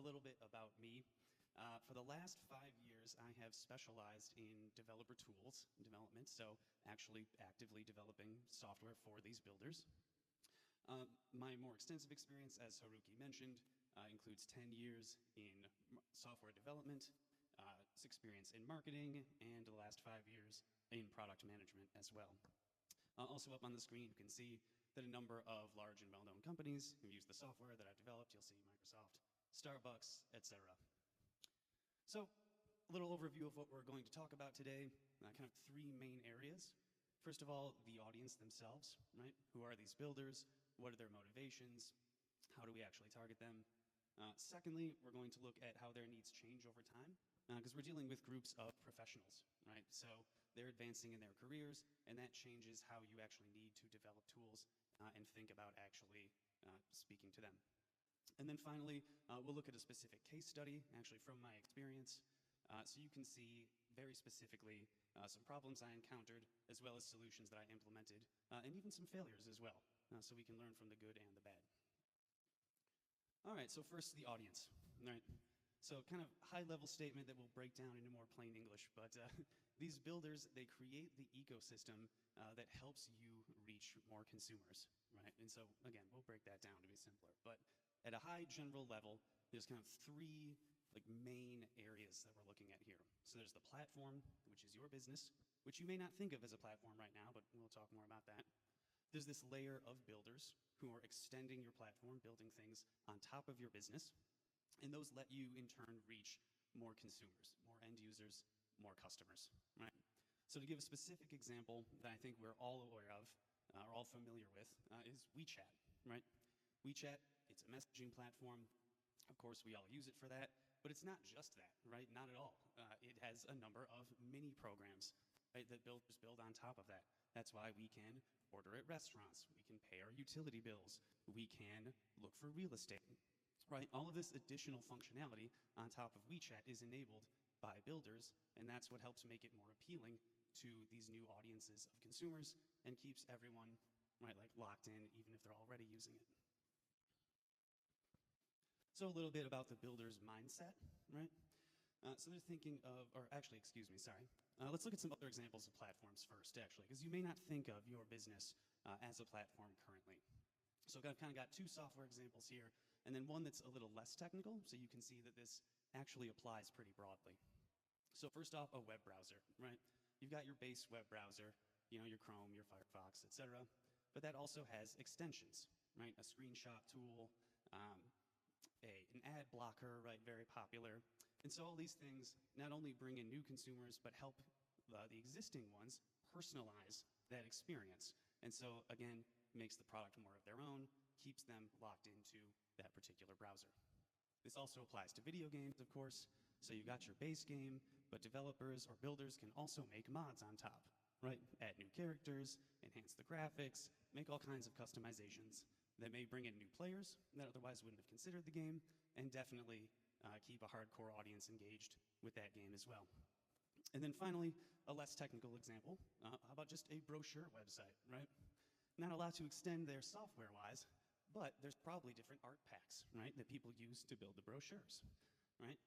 little bit about me. For the last 5 years, I have specialized in developer tools development, so actually actively developing software for these builders. My more extensive experience, as Haruki mentioned, includes 10 years in software development, experience in marketing, and the last 5 years in product management as well. Also up on the screen, you can see that a number of large and well-known companies who use the software that I've developed. You'll see Microsoft, Starbucks, etc. So, a little overview of what we're going to talk about today, kind of three main areas. First of all, the audience themselves, right? Who are these builders? What are their motivations? How do we actually target them? Secondly, we're going to look at how their needs change over time, because we're dealing with groups of professionals, right? So they're advancing in their careers, and that changes how you actually need to develop tools and think about actually speaking to them. And then finally, we'll look at a specific case study, actually from my experience, so you can see very specifically some problems I encountered, as well as solutions that I implemented, and even some failures as well, so we can learn from the good and the bad. All right, so first the audience, right? So kind of high-level statement that we'll break down into more plain English, but these builders, they create the ecosystem that helps you reach more consumers, right? And so, again, we'll break that down to be simpler. But at a high general level, there's kind of three main areas that we're looking at here. So there's the platform, which is your business, which you may not think of as a platform right now, but we'll talk more about that. There's this layer of builders who are extending your platform, building things on top of your business, and those let you, in turn, reach more consumers, more end users, more customers, right? So to give a specific example that I think we're all aware of, or all familiar with, is WeChat, right? WeChat, it's a messaging platform. Of course, we all use it for that, but it's not just that, right? Not at all. It has a number of mini programs, right, that builders build on top of that. That's why we can order at restaurants, we can pay our utility bills, we can look for real estate, right? All of this additional functionality on top of WeChat is enabled by builders, and that's what helps make it more appealing to these new audiences of consumers and keeps everyone, right, locked in, even if they're already using it. So a little bit about the builder's mindset, right? So they're thinking of, or actually, excuse me, sorry. Let's look at some other examples of platforms first, actually, because you may not think of your business as a platform currently. So I've kind of got two software examples here, and then one that's a little less technical, so you can see that this actually applies pretty broadly. So first off, a web browser, right? You've got your base web browser, you know, your Chrome, your Firefox, etc. But that also has extensions, right? A screenshot tool, an ad blocker, right? Very popular. And so all these things not only bring in new consumers, but help the existing ones personalize that experience. And so, again, makes the product more of their own, keeps them locked into that particular browser. This also applies to video games, of course. So you got your base game, but developers or builders can also make mods on top, right? Add new characters, enhance the graphics, make all kinds of customizations that may bring in new players that otherwise wouldn't have considered the game, and definitely keep a hardcore audience engaged with that game as well. And then finally, a less technical example, how about just a brochure website, right? Not a lot to extend there software-wise, but there's probably different art packs, right, that people use to build the brochures, right?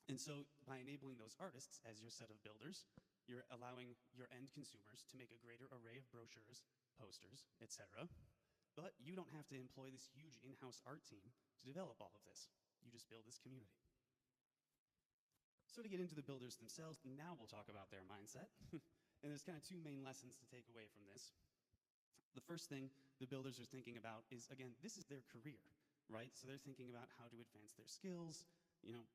And so by enabling those artists as your set of builders, you're allowing your end consumers to make a greater array of brochures, posters, etc. But you don't have to employ this huge in-house art team to develop all of this. You just build this community. So to get into the builders themselves, now we'll talk about their mindset. And there's kind of two main lessons to take away from this. The first thing the builders are thinking about is, again, this is their career, right? So they're thinking about how to advance their skills, you know.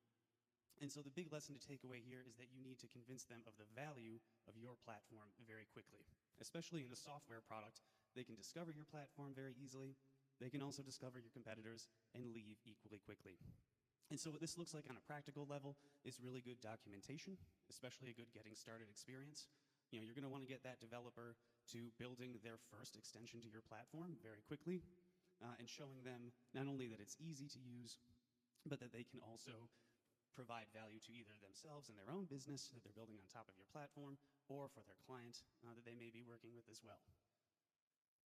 And so the big lesson to take away here is that you need to convince them of the value of your platform very quickly. Especially in a software product, they can discover your platform very easily. They can also discover your competitors and leave equally quickly. And so what this looks like on a practical level is really good documentation, especially a good getting started experience. You know, you're going to want to get that developer to building their first extension to your platform very quickly, and showing them not only that it's easy to use, but that they can also provide value to either themselves and their own business that they're building on top of your platform, or for their client that they may be working with as well.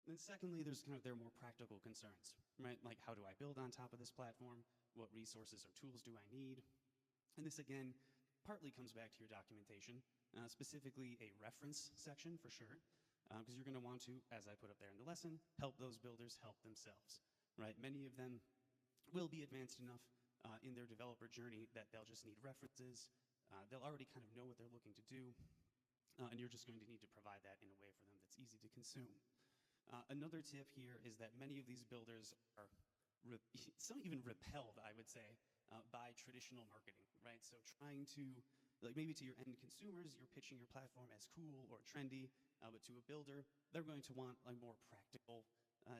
Then secondly, there's kind of their more practical concerns, right? Like, how do I build on top of this platform? What resources or tools do I need? And this, again, partly comes back to your documentation, specifically a reference section for sure, because you're going to want to, as I put up there in the lesson, help those builders help themselves, right? Many of them will be advanced enough in their developer journey that they'll just need references. They'll already kind of know what they're looking to do, and you're just going to need to provide that in a way for them that's easy to consume. Another tip here is that many of these builders are some even repelled, I would say, by traditional marketing, right? So trying to, like maybe to your end consumers, you're pitching your platform as cool or trendy, but to a builder, they're going to want a more practical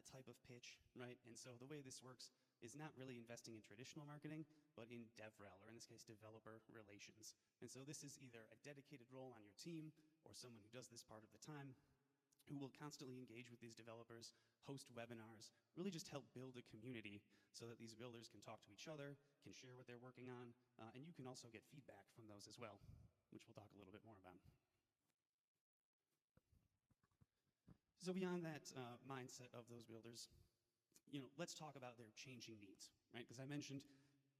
type of pitch, right? And so the way this works is not really investing in traditional marketing, but in DevRel, or in this case, developer relations. And so this is either a dedicated role on your team or someone who does this part of the time, who will constantly engage with these developers, host webinars, really just help build a community so that these builders can talk to each other, can share what they're working on, and you can also get feedback from those as well, which we'll talk a little bit more about. So beyond that mindset of those builders, let's talk about their changing needs, right? Because I mentioned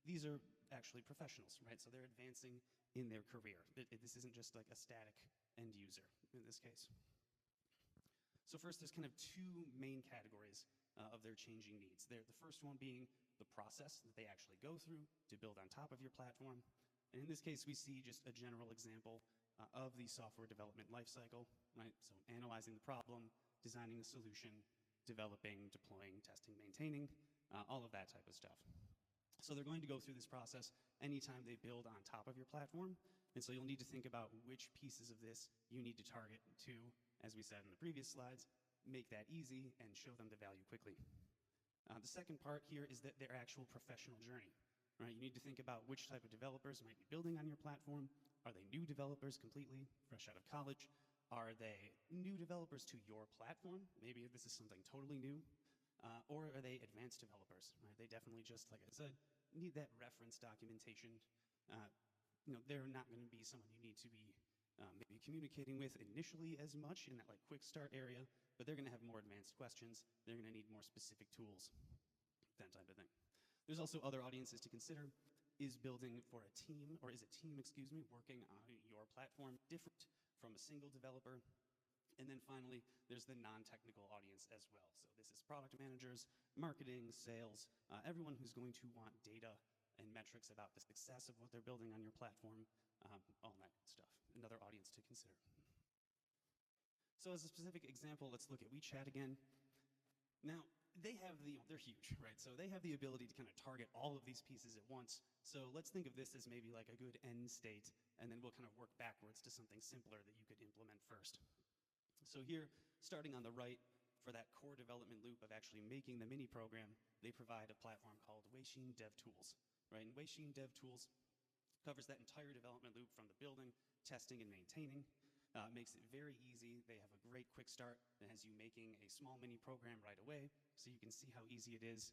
these are actually professionals, right? So they're advancing in their career. This isn't just like a static end user in this case. So first, there's kind of two main categories of their changing needs. The first one being the process that they actually go through to build on top of your platform. And in this case, we see just a general example of the software development lifecycle, right? So analyzing the problem, designing a solution, developing, deploying, testing, maintaining, all of that type of stuff. So they're going to go through this process anytime they build on top of your platform. And so you'll need to think about which pieces of this you need to target to, as we said in the previous slides, make that easy and show them the value quickly. The second part here is that their actual professional journey, right? You need to think about which type of developers might be building on your platform. Are they new developers completely, fresh out of college? Are they new developers to your platform? Maybe this is something totally new. Or are they advanced developers, right? They definitely just, like I said, need that reference documentation. They're not going to be someone you need to be maybe communicating with initially as much in that like quick start area, but they're going to have more advanced questions. They're going to need more specific tools, that type of thing. There's also other audiences to consider. Is building for a team, or is a team, working on your platform different from a single developer? And then finally, there's the non-technical audience as well. So this is product managers, marketing, sales, everyone who's going to want data and metrics about the success of what they're building on your platform, all that stuff. Another audience to consider. So as a specific example, let's look at WeChat again. Now, they're huge, right? So they have the ability to kind of target all of these pieces at once. So let's think of this as maybe like a good end state, and then we'll kind of work backwards to something simpler that you could implement first. So here, starting on the right, for that core development loop of actually making the mini program, they provide a platform called Weixin DevTools, right? And Weixin DevTools covers that entire development loop from the building, testing, and maintaining. Makes it very easy. They have a great quick start that has you making a small mini program right away, so you can see how easy it is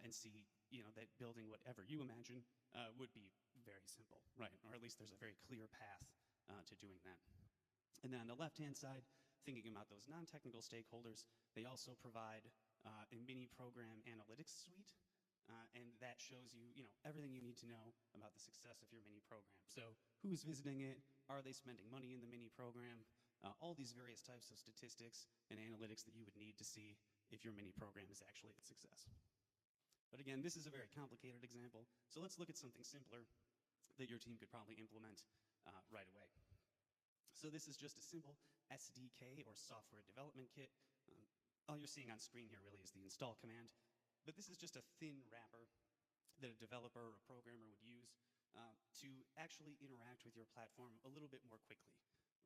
and see that building whatever you imagine would be very simple, right? Or at least there's a very clear path to doing that. And then on the left-hand side, thinking about those non-technical stakeholders, they also provide a mini program analytics suite, and that shows you, everything you need to know about the success of your mini program. So who's visiting it? Are they spending money in the mini program? All these various types of statistics and analytics that you would need to see if your mini program is actually a success. But again, this is a very complicated example, so let's look at something simpler that your team could probably implement right away. So this is just a simple SDK, or software development kit. All you're seeing on screen here really is the install command, but this is just a thin wrapper that a developer or a programmer would use to actually interact with your platform a little bit more quickly,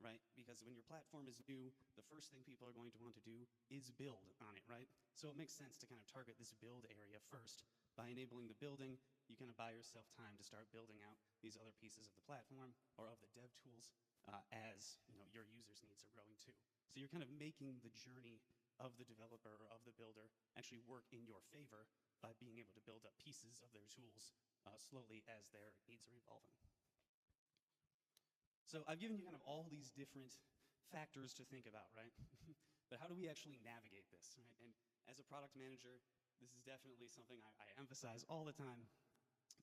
right? Because when your platform is new, the first thing people are going to want to do is build on it, right? So it makes sense to kind of target this build area first. By enabling the building, you kind of buy yourself time to start building out these other pieces of the platform or of the dev tools as your users' needs are growing too. So you're kind of making the journey of the developer or of the builder actually work in your favor by being able to build up pieces of their tools slowly as their needs are evolving. So I've given you kind of all these different factors to think about, right? But how do we actually navigate this, right? And as a product manager, this is definitely something I emphasize all the time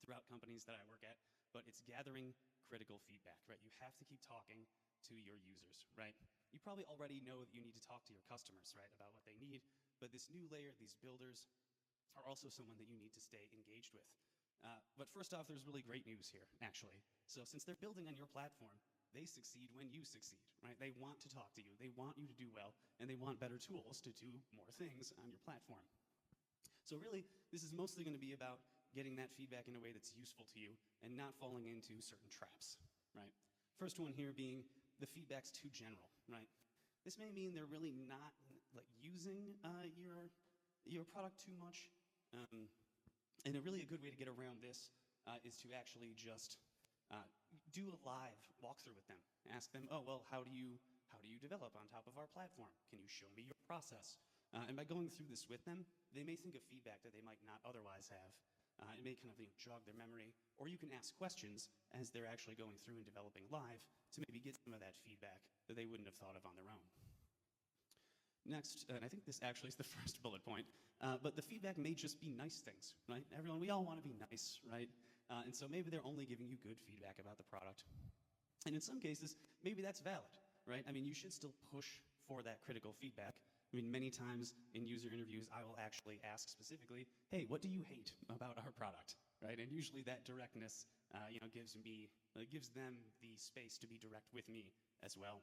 throughout companies that I work at, but it's gathering critical feedback, right? You have to keep talking to your users, right? You probably already know that you need to talk to your customers, right, about what they need, but this new layer, these builders, are also someone that you need to stay engaged with. But first off, there's really great news here, actually. So since they're building on your platform, they succeed when you succeed, right? They want to talk to you, they want you to do well, and they want better tools to do more things on your platform. So really, this is mostly going to be about getting that feedback in a way that's useful to you and not falling into certain traps, right? First one here being the feedback's too general, right? This may mean they're really not like using your product too much. And a really good way to get around this is to actually just do a live walkthrough with them. Ask them, oh, well, how do you develop on top of our platform? Can you show me your process? And by going through this with them, they may think of feedback that they might not otherwise have. It may kind of jog their memory, or you can ask questions as they're actually going through and developing live to maybe get some of that feedback that they wouldn't have thought of on their own. Next, and I think this actually is the first bullet point, but the feedback may just be nice things, right? Everyone, we all want to be nice, right? And so maybe they're only giving you good feedback about the product. And in some cases, maybe that's valid, right? I mean, you should still push for that critical feedback. I mean, many times in user interviews, I will actually ask specifically, hey, what do you hate about our product, right? And usually that directness, gives them the space to be direct with me as well.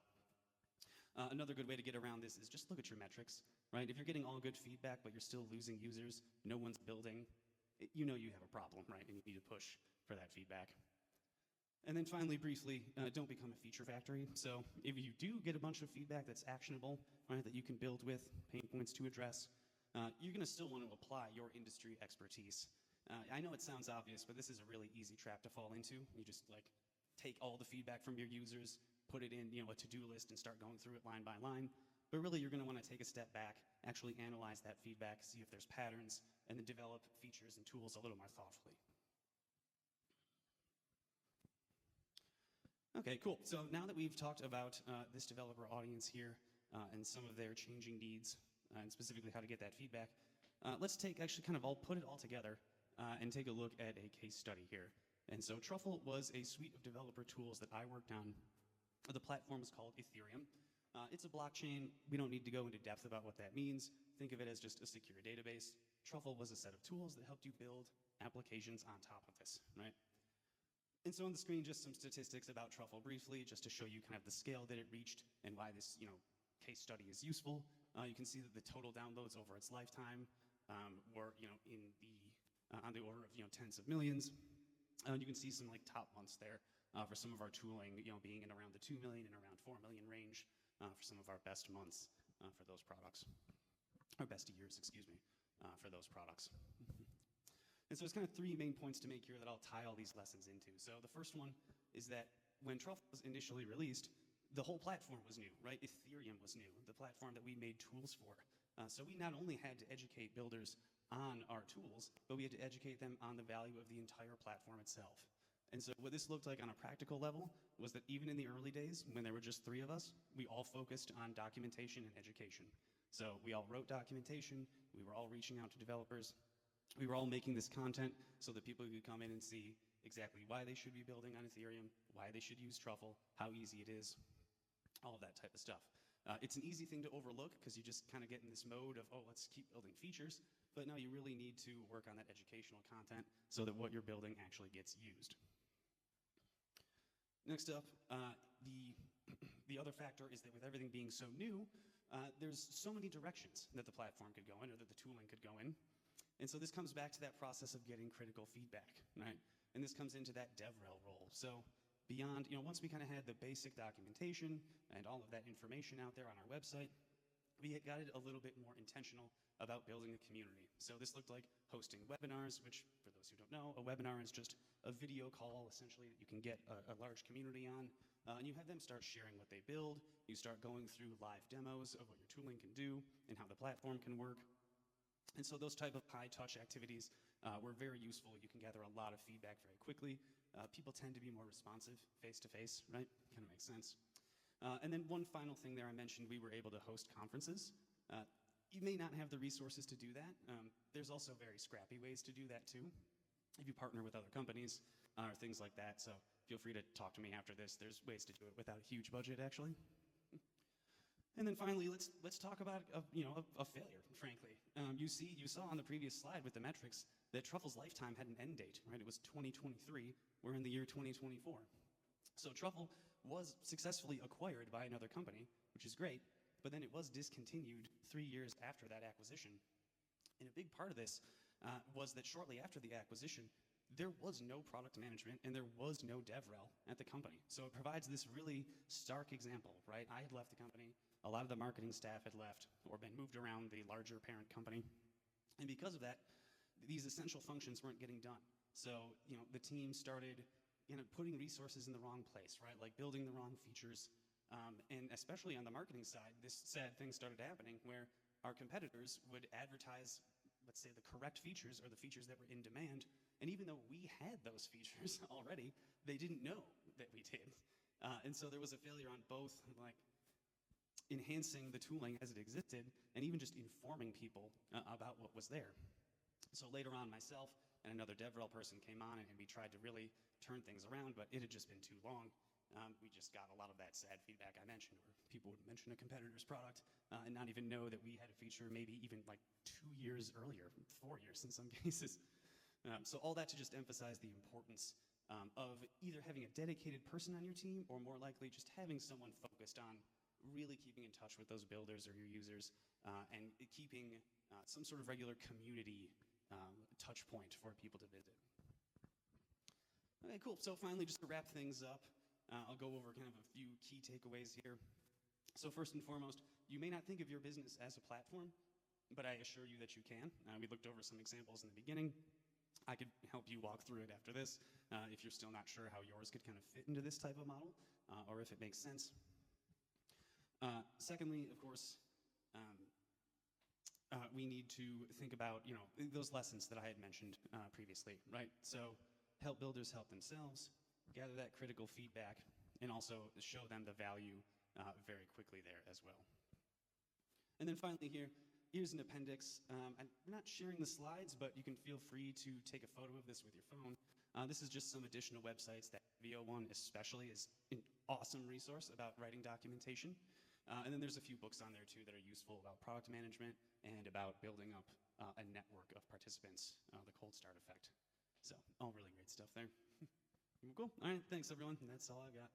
Another good way to get around this is just look at your metrics, right? If you're getting all good feedback, but you're still losing users, no one's building, you know you have a problem, right? And you need to push for that feedback. And then finally, briefly, don't become a feature factory. So if you do get a bunch of feedback that's actionable, right, that you can build with, pain points to address, you're going to still want to apply your industry expertise. I know it sounds obvious, but this is a really easy trap to fall into. You just take all the feedback from your users, put it in a to-do list and start going through it line by line. But really, you're going to want to take a step back, actually analyze that feedback, see if there's patterns, and then develop features and tools a little more thoughtfully. Okay, cool. So now that we've talked about this developer audience here and some of their changing needs and specifically how to get that feedback, let's I'll put it all together and take a look at a case study here. And so Truffle was a suite of developer tools that I worked on. The platform is called Ethereum. It's a blockchain. We don't need to go into depth about what that means. Think of it as just a secure database. Truffle was a set of tools that helped you build applications on top of this, right? And so on the screen, just some statistics about Truffle briefly, just to show you kind of the scale that it reached and why this case study is useful. You can see that the total downloads over its lifetime were on the order of tens of millions. You can see some top months there for some of our tooling being in around the 2 million and around 4 million range for some of our best months for those products, or best years, excuse me, for those products. And so there's kind of three main points to make here that I'll tie all these lessons into. So the first one is that when Truffle was initially released, the whole platform was new, right? Ethereum was new, the platform that we made tools for. So we not only had to educate builders on our tools, but we had to educate them on the value of the entire platform itself. And so what this looked like on a practical level was that even in the early days, when there were just 3 of us, we all focused on documentation and education. So we all wrote documentation, we were all reaching out to developers, we were all making this content so that people could come in and see exactly why they should be building on Ethereum, why they should use Truffle, how easy it is, all of that type of stuff. It's an easy thing to overlook because you just kind of get in this mode of, oh, let's keep building features, but no, you really need to work on that educational content so that what you're building actually gets used. Next up, the other factor is that with everything being so new, there's so many directions that the platform could go in or that the tooling could go in. And so this comes back to that process of getting critical feedback, right? And this comes into that DevRel role. So beyond, once we kind of had the basic documentation and all of that information out there on our website, we got it a little bit more intentional about building a community. So this looked like hosting webinars, which for those who don't know, a webinar is just a video call essentially that you can get a large community on. And you have them start sharing what they build. You start going through live demos of what your tooling can do and how the platform can work. And so those type of high-touch activities were very useful. You can gather a lot of feedback very quickly. People tend to be more responsive face-to-face, right? Kind of makes sense. And then one final thing there, I mentioned we were able to host conferences. You may not have the resources to do that. There's also very scrappy ways to do that too, if you partner with other companies or things like that. So feel free to talk to me after this. There's ways to do it without a huge budget, actually. And then finally, let's talk about a failure, frankly. You saw on the previous slide with the metrics that Truffle's lifetime had an end date, right? It was 2023. We're in the year 2024. So Truffle was successfully acquired by another company, which is great, but then it was discontinued 3 years after that acquisition. And a big part of this was that shortly after the acquisition, there was no product management and there was no DevRel at the company. So it provides this really stark example, right? I had left the company, a lot of the marketing staff had left or been moved around the larger parent company. And because of that, these essential functions weren't getting done. So, the team started putting resources in the wrong place, right? Like building the wrong features. And especially on the marketing side, this sad thing started happening where our competitors would advertise, let's say, the correct features or the features that were in demand. And even though we had those features already, they didn't know that we did. And so there was a failure on both, like, enhancing the tooling as it existed and even just informing people about what was there. So later on, myself and another DevRel person came on and we tried to really turn things around, but it had just been too long. We just got a lot of that sad feedback I mentioned, where people would mention a competitor's product and not even know that we had a feature maybe even like 2 years earlier, 4 years in some cases. So all that to just emphasize the importance of either having a dedicated person on your team or more likely just having someone focused on really keeping in touch with those builders or your users and keeping some sort of regular community touch point for people to visit. Okay, cool. So finally, just to wrap things up, I'll go over kind of a few key takeaways here. So first and foremost, you may not think of your business as a platform, but I assure you that you can. We looked over some examples in the beginning. I could help you walk through it after this if you're still not sure how yours could kind of fit into this type of model or if it makes sense. Secondly, of course, we need to think about those lessons that I had mentioned previously, right? So help builders help themselves, gather that critical feedback, and also show them the value very quickly there as well. And then finally here's an appendix. I'm not sharing the slides, but you can feel free to take a photo of this with your phone. This is just some additional websites. That VO1 especially is an awesome resource about writing documentation. And then there's a few books on there too that are useful about product management and about building up a network of participants, the cold start effect. So all really great stuff there. Cool. All right, thanks everyone. That's all I've got.